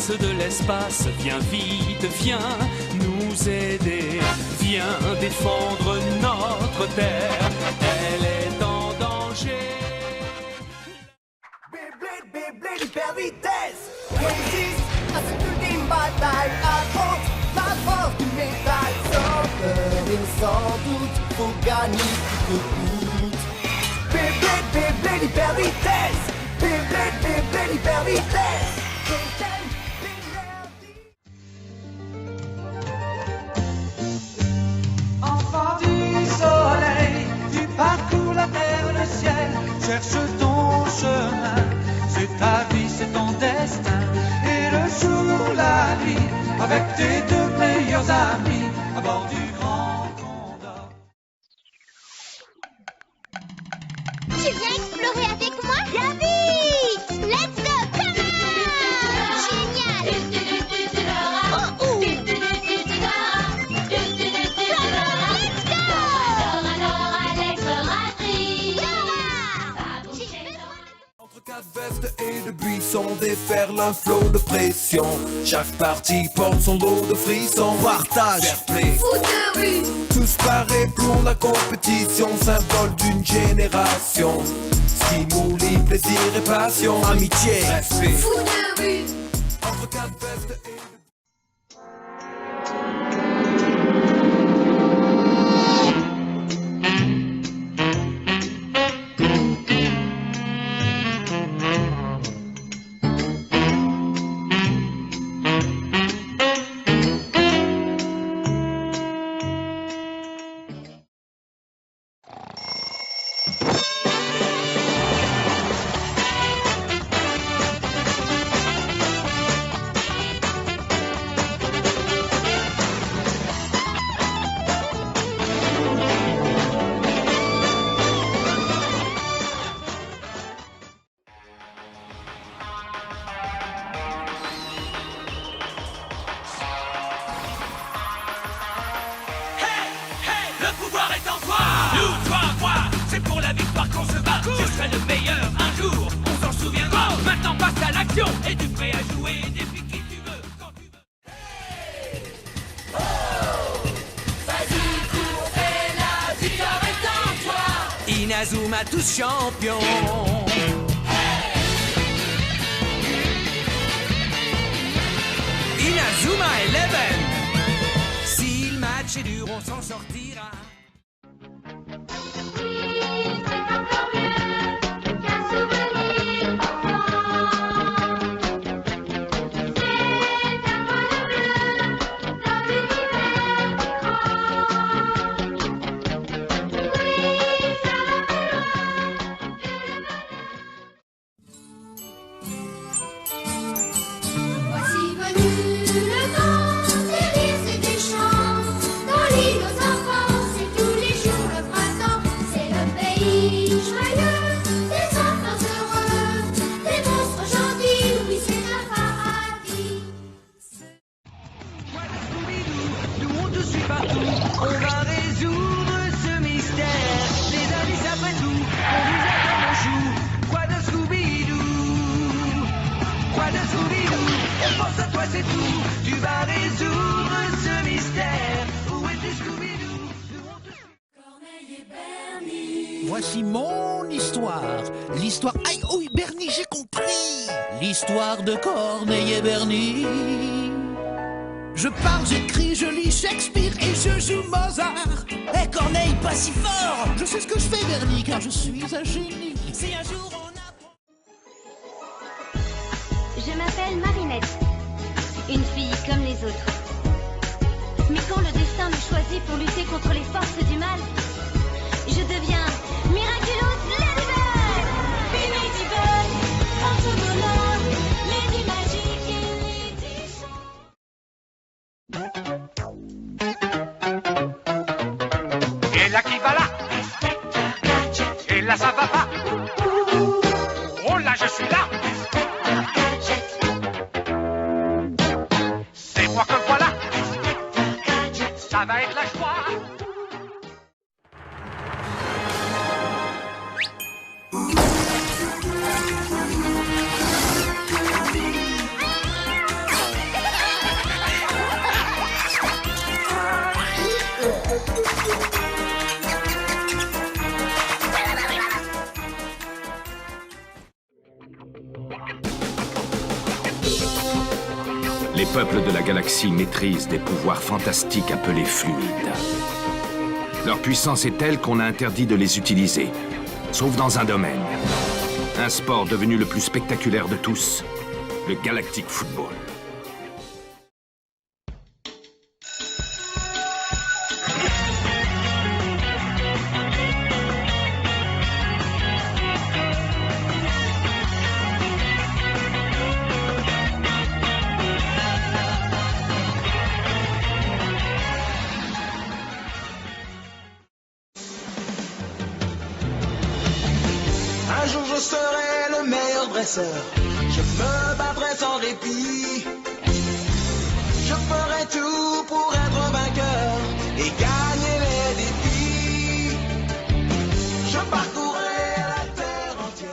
prince de l'espace, viens vite, viens nous aider, viens défendre notre terre, elle est en danger. Beyblade, Beyblade, hyper vitesse, résiste à cette ultime bataille, affronte la force du métal, sans peur et sans doute, faut gagner coûte que coûte. Beyblade, Beyblade, hyper vitesse, Beyblade, Beyblade, hyper vitesse. Enfant du soleil, tu parcours la terre, le ciel, cherche ton chemin. C'est ta vie, c'est ton destin. Et le jour, la nuit, avec tes deux meilleurs amis, à bord du Grand Condor. Tu viens explorer avec moi? Bien vite! Let's go! Come on! Génial! Oh, oh! Entre quatre vestes et de buissons, déferle un flot de pression. Chaque partie porte son lot de frissons. Partage, fair play, Foot de rue! tous parés pour la compétition, symbole d'une génération. Stimuli, plaisir et passion, amitié, respect. Foot de rue! Entre quatre vestes et de... Le pouvoir est en toi. Nous, toi, moi, c'est pour la victoire qu'on se bat. Je serai le meilleur un jour, on s'en souviendra. Maintenant passe à l'action. Es-tu prêt à jouer? Défie qui tu veux, quand tu veux. Vas-y, cours, fais la victoire est en toi. Inazuma tous champions. Inazuma 11. Si le match est dur, on s'en sortira. Voici venu le temps des rires et des chants. Dans l'île aux enfants, c'est tous les jours le printemps. C'est le pays joyeux, des enfants heureux, des monstres gentils, oui c'est un paradis. Nous on te suit partout, on va résoudre ce mystère. Les indices après tout, on vous attend au chou. Quoi de Scooby-Doo? Quoi de Scooby-Doo? On pense à toi c'est tout, tu vas résoudre ce mystère. Où es-tu Scooby-Doo? Nous on te suit. Corneille et Bernie. Voici mon histoire. L'histoire... Aïe, oui, Bernie, j'ai compris. L'histoire de Corneille et Bernie. Je parle, j'écris, je lis Shakespeare et je joue Mozart. Eh Corneille, pas si fort. Je sais ce que je fais, Bernie, car je suis un génie. Si un jour on apprend... Je m'appelle Marinette, une fille comme les autres. Mais quand le destin me choisit pour lutter contre les forces du mal, je deviens Miraculous Ladybug. Ladybug, grâce au bonheur, Lady Magique et Lady Chant. Et là qui va là? Et là ça va pas? Oh là je suis là. C'est moi que voilà. Ça va être la joie. Les peuples de la galaxie maîtrisent des pouvoirs fantastiques appelés fluides. Leur puissance est telle qu'on a interdit de les utiliser, sauf dans un domaine. Un sport devenu le plus spectaculaire de tous, le Galactic Football. Un jour je serai le meilleur dresseur. Je me battrai sans répit. Je ferai tout pour être vainqueur et gagner les défis. Je parcourrai la terre entière.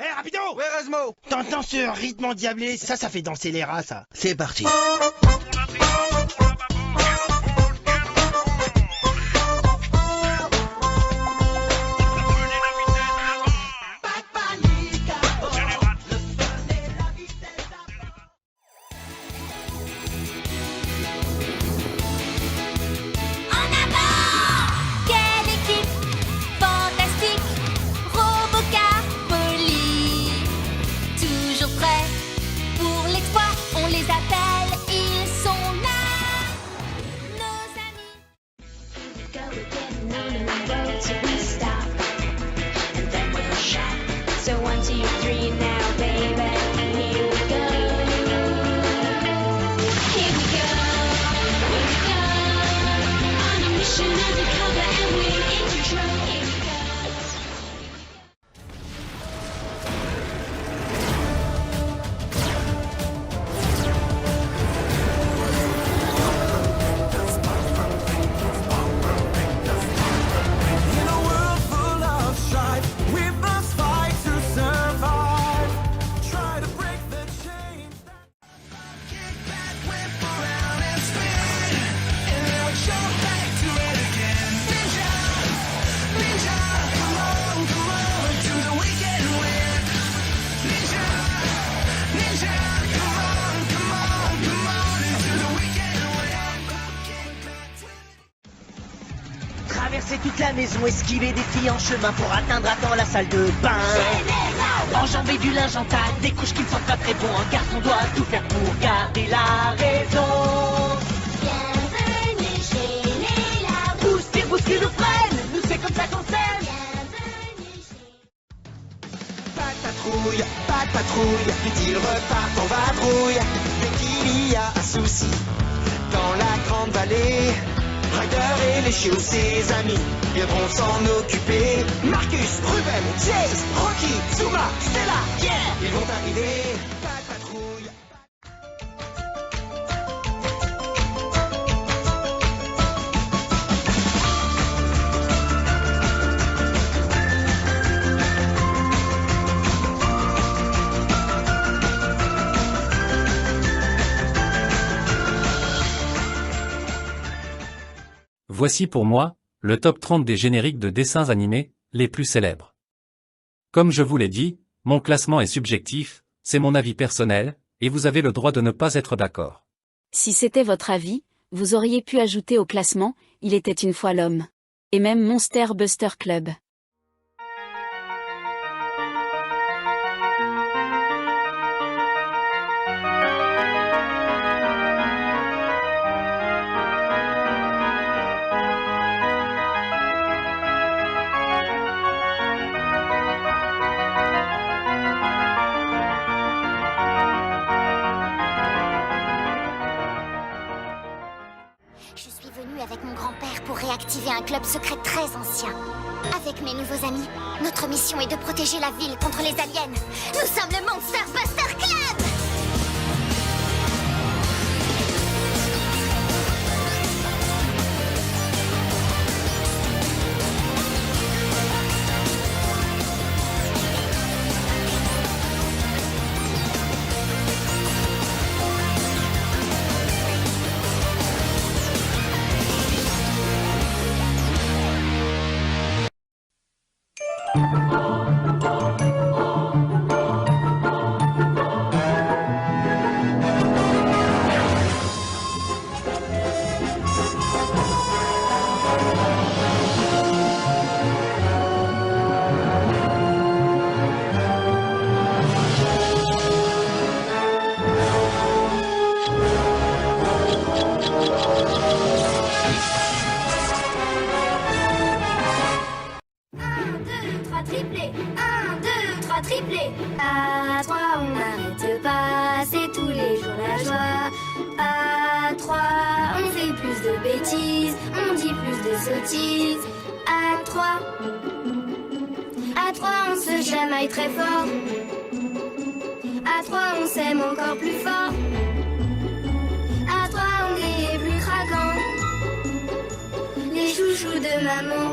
Hé, rapido! Ouais, Rasmo! T'entends ce rythme endiablé? Ça fait danser les rats, ça. C'est parti. En avant! Quelle équipe fantastique! Robocar poli. Toujours prêts pour l'exploit, on les appelle, ils sont là. Nos amis. Go again, on the road till we stop. And then we'll shop. So 1, 2, 3 now, baby. Here we go. Here we go. Here we go. On a mission undercover and we're in control. Here we go. In a world full of strife, we must fight to survive. Try to break the chains that kick back, whip around and spin, and then we jump back to it again. Ninja, ninja, come on to the weekend win. Ninja, ninja, come on into the weekend win. Kick back to Traverser toute la maison, esquiver des filles en chemin pour atteindre à temps la salle de bain. Enjamber du linge en taille, des couches qui ne sont pas très bons. Un garçon doit tout faire pour garder la raison. Bienvenue chez les labos. Bouscule ou freine, nous c'est comme ça qu'on s'aime. Bienvenue chez... Pas de patrouille, ils repartent en vadrouille. Dès qu'il y a un souci dans la grande vallée, Ryder et les chiots, ses amis, viendront s'en occuper. Marcus, Ruben, Chase, Rocky, Zuma, Stella, yeah, ils vont arriver. Pas de patrouille. Voici pour moi, le top 30 des génériques de dessins animés, les plus célèbres. Comme je vous l'ai dit, mon classement est subjectif, c'est mon avis personnel, et vous avez le droit de ne pas être d'accord. Si c'était votre avis, vous auriez pu ajouter au classement « Il était une fois l'homme » et même Monster Buster Club. Je suis venue avec mon grand-père pour réactiver un club secret très ancien. Avec mes nouveaux amis, notre mission est de protéger la ville contre les aliens. Nous sommes le Monster Buster Club! Triplé, 1, 2, 3 triplé. À 3 on n'arrête pas, c'est tous les jours la joie. À 3 on fait plus de bêtises, on dit plus de sottises. À 3 on se chamaille très fort. À 3 on s'aime encore plus fort. À 3 on est plus craquant, les chouchous de maman.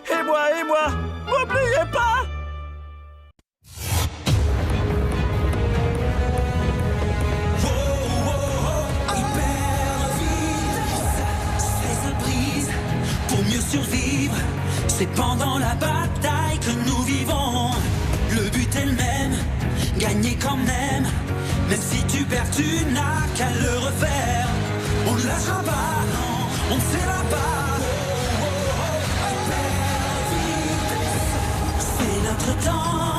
Et moi, n'oubliez pas. Pour mieux survivre, c'est pendant la bataille que nous vivons. Le but est le même, gagner quand même. Même si tu perds, tu n'as qu'à le refaire. On ne lâchera pas, non, on ne s'ira pas. C'est notre temps.